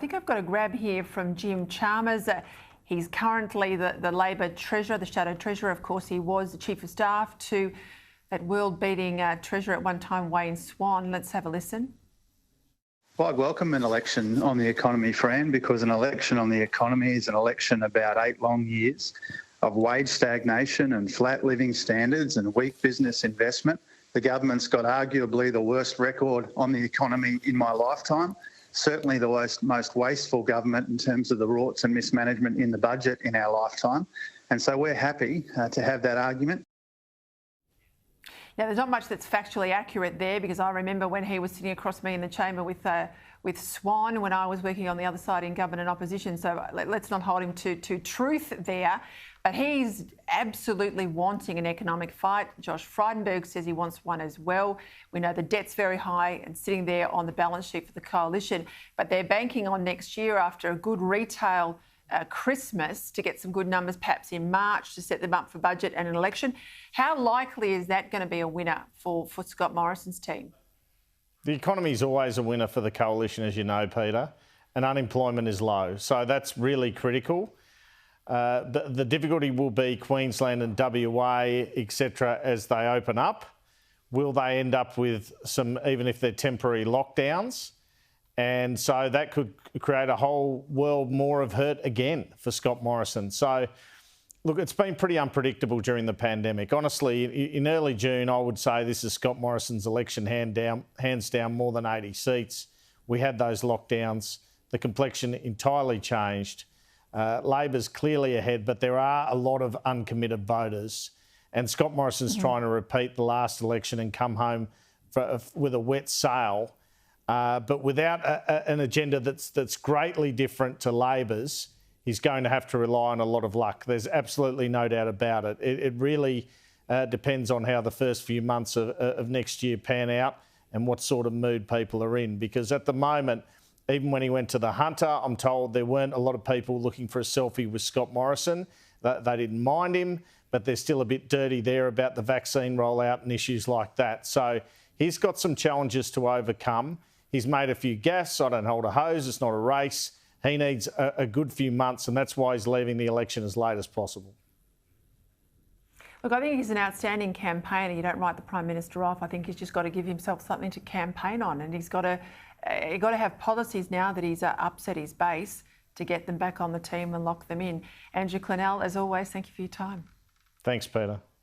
I think I've got a grab here from Jim Chalmers. He's currently the Labor Treasurer, the Shadow Treasurer. Of course, he was the Chief of Staff to that world-beating Treasurer at one time, Wayne Swan. Let's have a listen. Well, I'd welcome an election on the economy, Fran, because an election on the economy is an election about 8 long years of wage stagnation and flat living standards and weak business investment. The government's got arguably the worst record on the economy in my lifetime. Certainly the most wasteful government in terms of the rorts and mismanagement in the budget in our lifetime. And so we're happy to have that argument. Now, there's not much that's factually accurate there, because I remember when he was sitting across me in the chamber with Swan when I was working on the other side in government and opposition. So let's not hold him to truth there. But he's absolutely wanting an economic fight. Josh Frydenberg says he wants one as well. We know the debt's very high and sitting there on the balance sheet for the coalition, but they're banking on next year after a good retail Christmas to get some good numbers, perhaps in March, to set them up for budget and an election. How likely is that going to be a winner for Scott Morrison's team? The economy is always a winner for the coalition, as you know, Peter, and unemployment is low. So that's really critical. The difficulty will be Queensland and WA, etc., as they open up. Will they end up with some, even if they're temporary, lockdowns? And so that could create a whole world more of hurt again for Scott Morrison. So, look, it's been pretty unpredictable during the pandemic. Honestly, in early June, I would say this is Scott Morrison's election, hands down, more than 80 seats. We had those lockdowns. The complexion entirely changed. Labor's clearly ahead, but there are a lot of uncommitted voters. And Scott Morrison's trying to repeat the last election and come home with a wet sail, but without an agenda that's greatly different to Labor's. He's going to have to rely on a lot of luck. There's absolutely no doubt about it. It really depends on how the first few months of next year pan out and what sort of mood people are in. Because at the moment, even when he went to the Hunter, I'm told there weren't a lot of people looking for a selfie with Scott Morrison. They didn't mind him, but they're still a bit dirty there about the vaccine rollout and issues like that. So he's got some challenges to overcome. He's made a few gaffes. I don't hold a hose. It's not a race. He needs a good few months, and that's why he's leaving the election as late as possible. Look, I think he's an outstanding campaigner. You don't write the Prime Minister off. I think he's just got to give himself something to campaign on, and he's got to have policies now that he's upset his base to get them back on the team and lock them in. Andrew Clennell, as always, thank you for your time. Thanks, Peter.